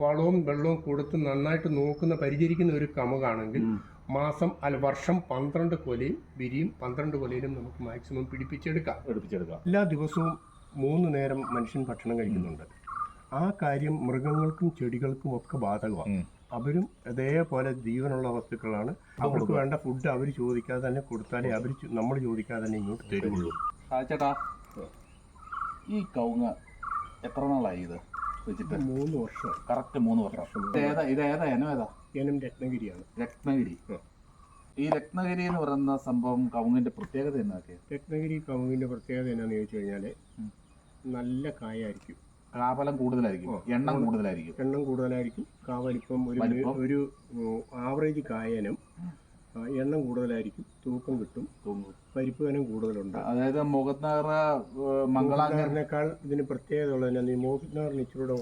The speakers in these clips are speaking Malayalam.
വളവും വെള്ളവും കൊടുത്ത് നന്നായിട്ട് നോക്കുന്ന പരിചരിക്കുന്ന ഒരു കമുകാണെങ്കിൽ വർഷം 12 കൊലയും വിരിയും. 12 കൊലയിലും നമുക്ക് മാക്സിമം പിടിപ്പിച്ചെടുക്കാം. എല്ലാ ദിവസവും 3 നേരം മനുഷ്യൻ ഭക്ഷണം കഴിക്കുന്നുണ്ട്. ആ കാര്യം മൃഗങ്ങൾക്കും ചെടികൾക്കും ഒക്കെ ബാധകമാണ്. അവരും അതേപോലെ ജീവനുള്ള വസ്തുക്കളാണ്. അവർക്ക് വേണ്ട ഫുഡ് അവർ ചോദിക്കാതെ തന്നെ കൊടുത്താലേ അവർ നമ്മൾ ചോദിക്കാതെ തന്നെ ഇങ്ങോട്ട് തരുള്ളൂ. ചേട്ടാ, ഈ കവുങ്ങ് എത്ര നാളായി ഇത് വെച്ചിട്ട്? 3 വർഷം. കറക്റ്റ് 3 വർഷം. ഇത് ഏതാ ഇനം രത്നഗിരിയാണ്. രത്നഗിരി. ഈ രത്നഗിരി എന്ന് പറയുന്ന സംഭവം കവുങ്ങിന്റെ പ്രത്യേകത എന്നാ? രത്നഗിരി കവുങ്ങിന്റെ പ്രത്യേകത എന്നാന്ന് ചോദിച്ചു കഴിഞ്ഞാല് നല്ല കായായിരിക്കും, കാഫലം കൂടുതലായിരിക്കും, എണ്ണം കൂടുതലായിരിക്കും. കാവലിപ്പം ഒരു ആവറേജ് കായനും എണ്ണം കൂടുതലായിരിക്കും, തൂക്കം കിട്ടും, പരിപ്പ് കനം കൂടുതലുണ്ട്. അതായത് മംഗളാങ്കറിനേക്കാൾ ഇതിന് പ്രത്യേകത ഉള്ളത് മോഹിത്നാറിന് ഇച്ചിലൂടെ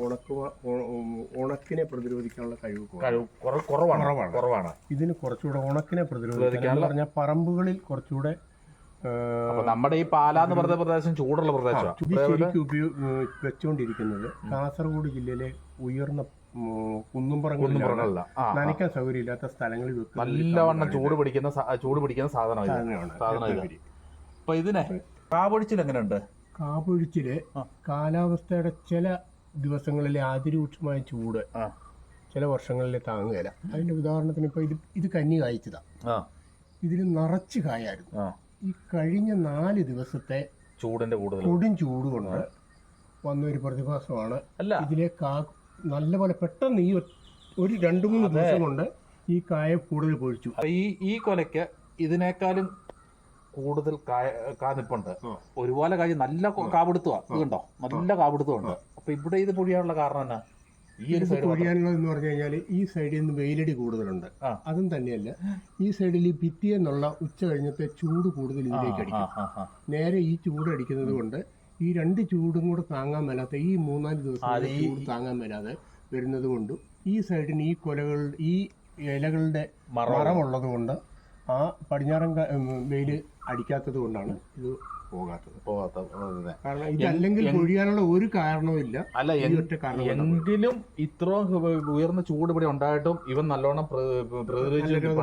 ഉണക്കിനെ പ്രതിരോധിക്കാനുള്ള കഴിവ് കുറവാണ്. ഇതിന് കുറച്ചുകൂടെ ഉണക്കിനെ പ്രതിരോധിക്കാൻ പറഞ്ഞാൽ പറമ്പുകളിൽ കുറച്ചുകൂടെ നമ്മുടെ ഈ പാലാന്ന് പറഞ്ഞ പ്രദേശം ചൂടുള്ള പ്രദേശമാണ്. ശരിക്കും വെച്ചുകൊണ്ടിരിക്കുന്നത് കാസർഗോഡ് ജില്ലയിലെ ഉയർന്ന കുന്നുംപുറങ്ങളിലാണ്, നനയ്ക്കാൻ സൗകര്യമില്ലാത്ത സ്ഥലങ്ങളിൽ നല്ലവണ്ണം ചൂട് പിടിക്കുന്ന സാധനമാണ്. അപ്പൊ ഇതിനെ കാപൊഴിച്ചിൽ എങ്ങനെയുണ്ട്? കാപൊഴിച്ചില് കാലാവസ്ഥയുടെ ചില ദിവസങ്ങളിലെ അതിരൂക്ഷമായ ചൂട് ചില വർഷങ്ങളിലെ താങ്ങുകയില്ല. അതിന്റെ ഉദാഹരണത്തിന് ഇപ്പൊ ഇത് കന്നി കായ്ച്ചതാ, ഇതിൽ നിറച്ച് കായായിരുന്നു. ഈ കഴിഞ്ഞ 4 ദിവസത്തെ കൊടും ചൂട് കൊണ്ട് വന്നൊരു പ്രതിഭാസമാണ്. ഇതിലെ നല്ലപോലെ പെട്ടെന്ന് ഈ ഒരു 2-3 ദിവസം കൊണ്ട് ഈ കായ കൂടുതൽ പൊഴിച്ചു. ഈ കൊലയ്ക്ക് ഇതിനേക്കാളും കൂടുതൽ കാനിപ്പുണ്ട്. ഒരുപോലെ കായ് നല്ല കാപിടുത്തമാണ്. ഇതുണ്ടോ, നല്ല കാപിടുത്തമുണ്ട്. അപ്പൊ ഇവിടെ ഇത് പൊഴിയാനുള്ള കാരണം എന്നാ? ഈ ഒരു പൊഴിയാനുള്ളത് എന്ന് പറഞ്ഞു കഴിഞ്ഞാൽ ഈ സൈഡിൽ നിന്ന് വെയിലടി കൂടുതലുണ്ട്. അതും തന്നെയല്ല, ഈ സൈഡിൽ ഈ ഭിത്തിയെന്നുള്ള ഉച്ച കഴിഞ്ഞത്തെ ചൂട് കൂടുതൽ ഇതിലേക്ക് അടിക്കും. നേരെ ഈ ചൂട് അടിക്കുന്നത് കൊണ്ട് ഈ 2 ചൂടും കൂടെ താങ്ങാൻ മേലാത്ത ഈ 3-4 ദിവസം ചൂട് താങ്ങാൻ മേലാതെ വരുന്നത് കൊണ്ടും ഈ സൈഡിന് ഈ ഈ ഇലകളുടെ മറമുള്ളത് കൊണ്ട് ആ പടിഞ്ഞാറൻ വെയിൽ അടിക്കാത്തത് കൊണ്ടാണ് ഇത് പോകാത്തത്. കാരണം ഇതല്ലെങ്കിൽ പൊഴിയാനുള്ള ഒരു കാരണവുമില്ല. എങ്കിലും ഇത്രയും ഉയർന്ന ചൂട് ഇവിടെ ഉണ്ടായിട്ടും ഇവൻ നല്ലോണം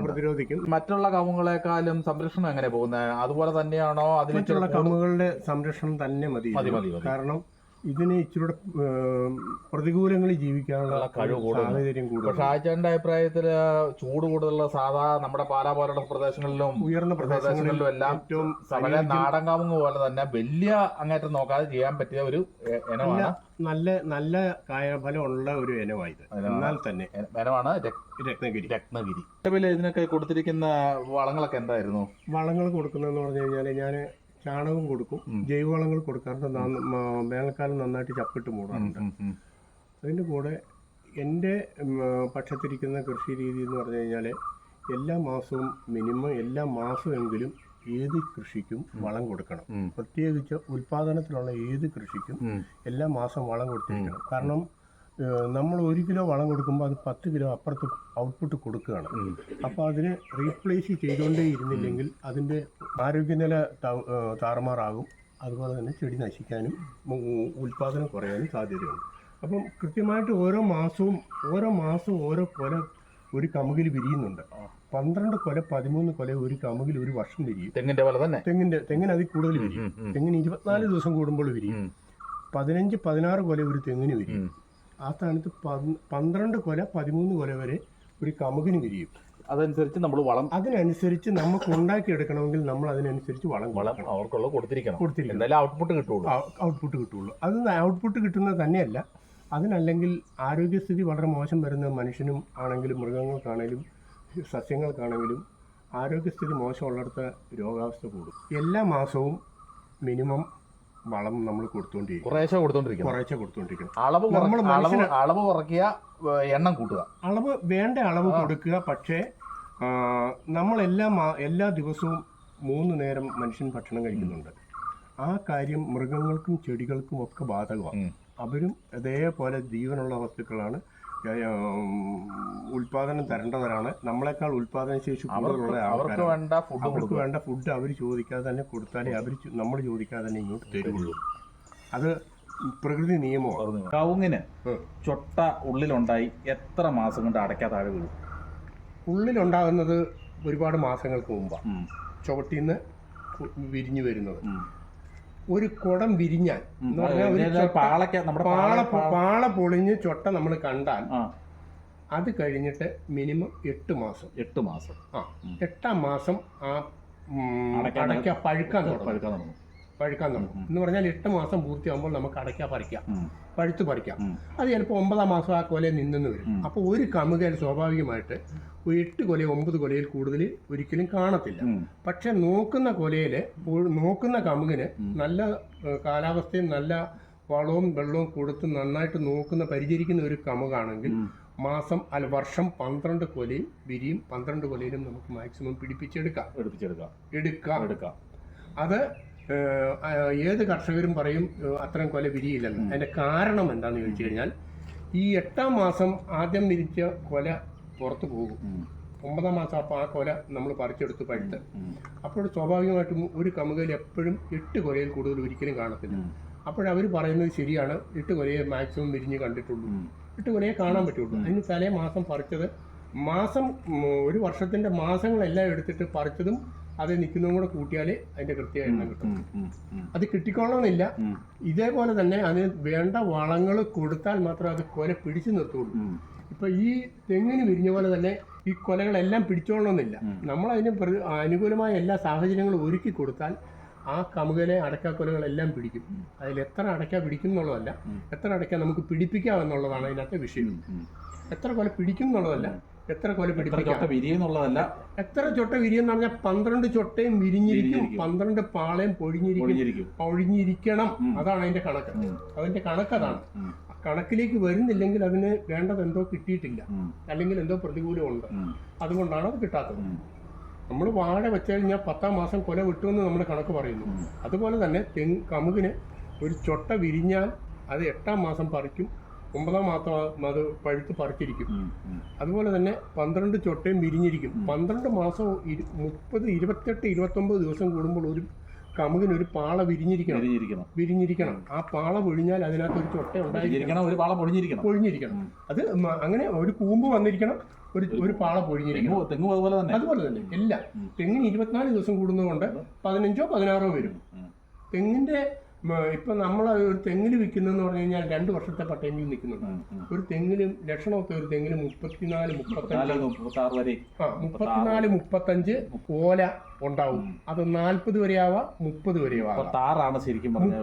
പ്രതിരോധിക്കും. മറ്റുള്ള കവുങ്ങളെക്കാളും സംരക്ഷണം എങ്ങനെ പോകുന്നത്? അതുപോലെ തന്നെയാണോ? മറ്റുള്ള കവുങ്ങുകളുടെ സംരക്ഷണം തന്നെ മതി. കാരണം ഇതിന് ഇച്ചിരി പ്രതികൂലങ്ങളിൽ ജീവിക്കാനുള്ള സാഹചര്യം കൂടുതൽ. പക്ഷെ ആഴ്ചയുടെ അഭിപ്രായത്തില് ചൂട് കൂടുതലുള്ള സാധാ നമ്മുടെ പാലാ പോലുള്ള പ്രദേശങ്ങളിലും ഉയർന്ന പ്രദേശങ്ങളിലും എല്ലാം ഏറ്റവും നാടൻ കാവുങ്ങ് പോലെ തന്നെ വലിയ അങ്ങേറ്റം നോക്കാതെ ചെയ്യാൻ പറ്റിയ ഒരു ഇനമാണ്. നല്ല കായഫലം ഉള്ള ഒരു ഇനമായത്. എന്നാൽ തന്നെ ഇനമാണ് രത്നഗിരി. ഇതിനൊക്കെ കൊടുത്തിരിക്കുന്ന വളങ്ങളൊക്കെ എന്തായിരുന്നു? വളങ്ങൾ കൊടുക്കുന്നതെന്ന് പറഞ്ഞു കഴിഞ്ഞാൽ ഞാൻ ചാണകം കൊടുക്കും, ജൈവവളങ്ങൾ കൊടുക്കാറുണ്ട്. വേനൽക്കാലം നന്നായിട്ട് ചപ്പിട്ട് മൂടാറുണ്ട്. അതിൻ്റെ കൂടെ എൻ്റെ പക്ഷത്തിരിക്കുന്ന കൃഷി രീതി എന്ന് പറഞ്ഞു കഴിഞ്ഞാൽ എല്ലാ മാസമെങ്കിലും ഏത് കൃഷിക്കും വളം കൊടുക്കണം. പ്രത്യേകിച്ച് ഉൽപാദനത്തിലുള്ള ഏത് കൃഷിക്കും എല്ലാ മാസം വളം കൊടുത്തിരിക്കണം. കാരണം നമ്മൾ 1 കിലോ വളം കൊടുക്കുമ്പോൾ അത് 10 കിലോ അപ്പുറത്ത് ഔട്ട്പുട്ട് കൊടുക്കുകയാണ്. അപ്പോൾ അതിനെ റീപ്ലേസ് ചെയ്തുകൊണ്ടേ ഇരുന്നില്ലെങ്കിൽ അതിൻ്റെ ആരോഗ്യനില താറുമാറാകും. അതുപോലെ തന്നെ ചെടി നശിക്കാനും ഉൽപാദനം കുറയാനും സാധ്യതയുണ്ട്. അപ്പം കൃത്യമായിട്ട് ഓരോ മാസവും ഓരോ കൊല ഒരു കമുകിൽ വിരിയുന്നുണ്ട്. 12 കൊല 13 കൊല ഒരു കമുകിൽ ഒരു വർഷം വിരിയും. തെങ്ങിന് അതിൽ കൂടുതൽ വിരിയും. തെങ്ങിന് 24 ദിവസം കൂടുമ്പോൾ വിരിയും. 15-16 കൊല ഒരു തെങ്ങിന് വിരിയും. ആ സ്ഥാനത്ത് 12 കൊല 13 കൊല വരെ ഒരു കമുകിന് വിരിയും. അതിനനുസരിച്ച് നമുക്ക് ഉണ്ടാക്കിയെടുക്കണമെങ്കിൽ നമ്മൾ അതിനനുസരിച്ച് വളം അവർക്കുള്ള കൊടുത്തിരിക്കണം. ഔട്ട്പുട്ട് കിട്ടുള്ളൂ. അത് ഔട്ട്പുട്ട് കിട്ടുന്നത് തന്നെയല്ല, അതിനല്ലെങ്കിൽ ആരോഗ്യസ്ഥിതി വളരെ മോശം വരുന്ന മനുഷ്യനും ആണെങ്കിലും മൃഗങ്ങൾക്കാണെങ്കിലും സസ്യങ്ങൾക്കാണെങ്കിലും ആരോഗ്യസ്ഥിതി മോശമുള്ളിടത്ത് രോഗാവസ്ഥ കൂടും. എല്ലാ മാസവും മിനിമം വളം നമ്മൾ കുറേശ്ശെ കൊടുത്തോണ്ടിരിക്കണം. അളവ് കുറയ്ക്കുക, എണ്ണം കൂട്ടുക. വേണ്ട അളവ് കൊടുക്കുക. പക്ഷേ നമ്മൾ എല്ലാ ദിവസവും 3 നേരം മനുഷ്യൻ ഭക്ഷണം കഴിക്കുന്നുണ്ട്. ആ കാര്യം മൃഗങ്ങൾക്കും ചെടികൾക്കും ഒക്കെ ബാധകമാണ്. അവരും അതേപോലെ ജീവനുള്ള വസ്തുക്കളാണ്, ഉൽപാദനം തരേണ്ടവരാണ്. നമ്മളെക്കാൾ ഉൽപാദന ശേഷി കൂടുതലുള്ള അവർക്ക് വേണ്ട ഫുഡ് അവർ ചോദിക്കാതെ തന്നെ കൊടുത്താലേ നമ്മൾ ചോദിക്കാതെ തന്നെ ഇങ്ങോട്ട് തരുള്ളൂ. അത് പ്രകൃതി നിയമമാണ്. കവുങ്ങിന് ചൊട്ട ഉള്ളിലുണ്ടായി എത്ര മാസം കൊണ്ട് അടയ്ക്കാ താഴെ വീഴും? ഉള്ളിലുണ്ടാകുന്നത് ഒരുപാട് മാസങ്ങൾക്ക് മുമ്പാണ് ചുവട്ടിന്ന് വിരിഞ്ഞു വരുന്നത്. ഒരു കുടം വിരിഞ്ഞാൽ എന്ന് പറഞ്ഞാൽ പാള പൊളിഞ്ഞ് ചൊട്ട നമ്മൾ കണ്ടാൽ അത് കഴിഞ്ഞിട്ട് മിനിമം 8 മാസം. 8 മാസം. 8ാം മാസം ആ അടയ്ക്ക പഴുക്കാൻ തുടങ്ങും എന്ന് പറഞ്ഞാൽ 8 മാസം പൂർത്തിയാകുമ്പോൾ നമുക്ക് അടയ്ക്ക പഴുത്ത് പറിക്കാം. അത് ചിലപ്പോൾ 9ാം മാസം ആ കൊല നിന്നെന്ന് വരും. അപ്പോൾ ഒരു കമുകയിൽ സ്വാഭാവികമായിട്ട് ഒരു 8 കൊല 9 കൊലയിൽ കൂടുതൽ ഒരിക്കലും കാണത്തില്ല. പക്ഷെ നോക്കുന്ന കമുകിന് നല്ല കാലാവസ്ഥയും നല്ല വളവും വെള്ളവും കൊടുത്ത് നന്നായിട്ട് പരിചരിക്കുന്ന ഒരു കമുകാണെങ്കിൽ വർഷം 12 കൊലയും വിരിയും. 12 കൊലയിലും നമുക്ക് മാക്സിമം എടുക്കാം. അത് ഏത് കർഷകരും പറയും അത്രയും കൊല വിരിയില്ലെന്ന്. അതിന്റെ കാരണം എന്താണെന്ന് ചോദിച്ചു കഴിഞ്ഞാൽ ഈ 8ാം മാസം ആദ്യം വിരിച്ച കൊല പുറത്തു പോകും. 9ാം മാസം അപ്പോൾ ആ കൊല നമ്മൾ പറിച്ചെടുത്ത് പഴുത്ത്. അപ്പോൾ സ്വാഭാവികമായിട്ടും ഒരു കമുകയിൽ എപ്പോഴും 8 കൊലയിൽ കൂടുതൽ ഒരിക്കലും കാണത്തില്ല. അപ്പോഴവർ പറയുന്നത് ശരിയാണ്, 8 കൊലയെ മാക്സിമം വിരിഞ്ഞ് കണ്ടിട്ടുള്ളൂ, 8 കൊലയെ കാണാൻ പറ്റുള്ളൂ. അതിന് തലേ മാസം പറിച്ചത് ഒരു വർഷത്തിന്റെ മാസങ്ങളെല്ലാം എടുത്തിട്ട് പറിച്ചതും അത് നിൽക്കുന്നതും കൂടെ കൂട്ടിയാൽ അതിന്റെ കൃത്യമായ എണ്ണം കിട്ടും. അത് കിട്ടിക്കോളണമെന്നില്ല. ഇതേപോലെ തന്നെ അതിന് വേണ്ട വളങ്ങൾ കൊടുത്താൽ മാത്രമേ അത് കൊല പിടിച്ചു നിർത്തുള്ളൂ. ഇപ്പൊ ഈ തെങ്ങിന് വിരിഞ്ഞ പോലെ തന്നെ ഈ കൊലകളെല്ലാം പിടിച്ചോളണമെന്നില്ല. നമ്മളതിന് അനുകൂലമായ എല്ലാ സാഹചര്യങ്ങളും ഒരുക്കി കൊടുത്താൽ ആ കമുകലെ അടയ്ക്കാക്കൊലകളെല്ലാം പിടിക്കും. അതിൽ എത്ര അടയ്ക്ക പിടിക്കും എന്നുള്ളതല്ല, എത്ര അടയ്ക്ക നമുക്ക് പിടിപ്പിക്കാം എന്നുള്ളതാണ് അതിനകത്തെ വിഷയം. എത്ര കൊല പിടിക്കും എന്നുള്ളതല്ല, എത്ര കൊല പിടിപ്പിക്കാം, എത്ര ചൊട്ട വിരിയെന്ന് പറഞ്ഞാൽ 12 ചൊട്ടയും വിരിഞ്ഞിരിക്കും, 12 പാളയും പൊഴിഞ്ഞിരിക്കണം. അതാണ് അതിന്റെ കണക്ക്. അതിന്റെ കണക്ക് അതാണ്. കണക്കിലേക്ക് വരുന്നില്ലെങ്കിൽ അതിന് വേണ്ടത് എന്തോ കിട്ടിയിട്ടില്ല, അല്ലെങ്കിൽ എന്തോ പ്രതികൂലമുണ്ട്. അതുകൊണ്ടാണ് അത് കിട്ടാത്തത്. നമ്മൾ വാഴ വെച്ച് കഴിഞ്ഞാൽ 10ാം മാസം കൊല വിട്ടുമെന്ന് നമ്മൾ കണക്ക് പറയുന്നു. അതുപോലെ തന്നെ കമുകിന് ഒരു ചൊട്ട വിരിഞ്ഞാൽ അത് 8ാം മാസം പറിക്കും, 9ാം മാസം അത് പഴുത്ത് പറിച്ചിരിക്കും. അതുപോലെ തന്നെ 12 ചൊട്ടയും വിരിഞ്ഞിരിക്കും. 12 മാസം 30, 28, 29 ദിവസം കൂടുമ്പോൾ ഒരു കമുകിന് ഒരു പാള വിരിഞ്ഞിരിക്കണം. ആ പാള പൊഴിഞ്ഞാൽ അതിനകത്ത് ഒരു ചൊട്ട പൊഴിഞ്ഞിരിക്കണം. അത് അങ്ങനെ ഒരു കൂമ്പ് വന്നിരിക്കണം, ഒരു പാള പൊഴിഞ്ഞിരിക്കണം. അതുപോലെ തന്നെ എല്ലാം തെങ്ങിന് 24 ദിവസം കൂടുന്നതുകൊണ്ട് 15ഓ 16ഓ വരും. തെങ്ങിന്റെ ഇപ്പൊ നമ്മൾ ഒരു തെങ്ങിന് വിൽക്കുന്നതെന്ന് പറഞ്ഞു കഴിഞ്ഞാൽ 2 വർഷത്തെ പട്ടയെങ്കിലും നിൽക്കുന്നുണ്ട്. ഒരു തെങ്ങിന് ലക്ഷണമൊക്കെ ഒരു തെങ്ങിന് 34, 35 ഓല ഉണ്ടാവും. അത് 40 വരെയാവാം, 30 വരെയാവാം.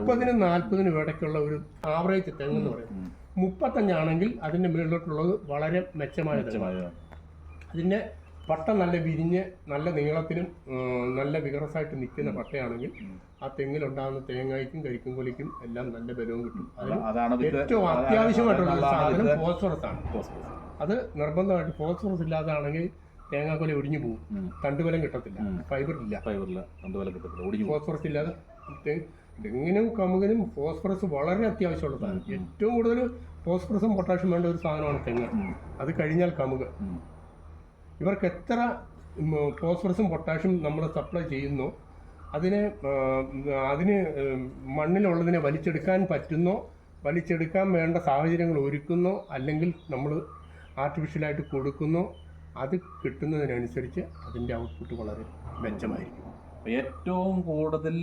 30-നും 40-നും ഇടയ്ക്കുള്ള ഒരു ആവറേജ് തെങ്ങെന്ന് പറയുന്നത്. 35 ആണെങ്കിൽ അതിന്റെ മുകളിലോട്ടുള്ളത് വളരെ മെച്ചമായ അതിന്റെ പട്ട നല്ല വിരിഞ്ഞ് നല്ല നീളത്തിനും നല്ല വികറസായിട്ട് നിൽക്കുന്ന പട്ടയാണെങ്കിൽ ആ തെങ്ങിലുണ്ടാകുന്ന തേങ്ങയ്ക്കും കരിക്കും കൊലിക്കും എല്ലാം നല്ല ബലവും കിട്ടും. ഏറ്റവും അത്യാവശ്യമായിട്ടുള്ള സാധനം ഫോസ്ഫറസ് ആണ്. അത് നിർബന്ധമായിട്ട് ഫോസ്ഫറസ് ഇല്ലാതാണെങ്കിൽ തേങ്ങാക്കൊല ഒടിഞ്ഞു പോകും, തണ്ടുബലം കിട്ടത്തില്ല, ഫൈബർ ഇല്ല. ഫോസ്ഫറസ് ഇല്ലാതെ തെങ്ങിനും കമുകിനും ഫോസ്ഫറസ് വളരെ അത്യാവശ്യമുള്ള സാധനം. ഏറ്റവും കൂടുതൽ ഫോസ്ഫറസും പൊട്ടാഷ്യം വേണ്ട ഒരു സാധനമാണ് തെങ്ങ്. അത് കഴിഞ്ഞാൽ കമുക്. ഇവർക്ക് എത്ര ഫോസ്ഫറസും പൊട്ടാഷ്യം നമ്മൾ സപ്ലൈ ചെയ്യുന്നോ അതിന് മണ്ണിലുള്ളതിനെ വലിച്ചെടുക്കാൻ വേണ്ട സാഹചര്യങ്ങൾ ഒരുക്കുന്നോ അല്ലെങ്കിൽ നമ്മൾ ആർട്ടിഫിഷ്യലായിട്ട് കൊടുക്കുന്നോ അത് കിട്ടുന്നതിനനുസരിച്ച് അതിൻ്റെ ഔട്ട്പുട്ട് വളരെ മെച്ചമായിരിക്കും. ഏറ്റവും കൂടുതൽ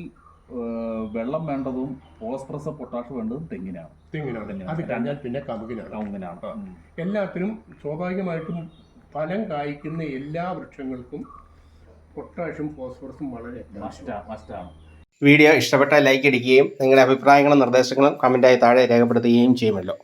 വെള്ളം വേണ്ടതും ഫോസ്ഫറസ് പൊട്ടാഷ്യം വേണ്ടതും തെങ്ങിനാണ്. അത് കഴിഞ്ഞാൽ പിന്നെ കമുകിനാണ്. എല്ലാത്തിനും സ്വാഭാവികമായിട്ടും ഫലം കായ്ക്കുന്ന എല്ലാ വൃക്ഷങ്ങൾക്കും പൊട്ടാഷ്യം ഫോസ്ഫറസും വളരെ മസ്റ്റാണ്. വീഡിയോ ഇഷ്ടപ്പെട്ടാൽ ലൈക്ക് അടിക്കുകയും നിങ്ങളുടെ അഭിപ്രായങ്ങളും നിർദ്ദേശങ്ങളും കമൻറ്റായി താഴെ രേഖപ്പെടുത്തുകയും ചെയ്യുമല്ലോ.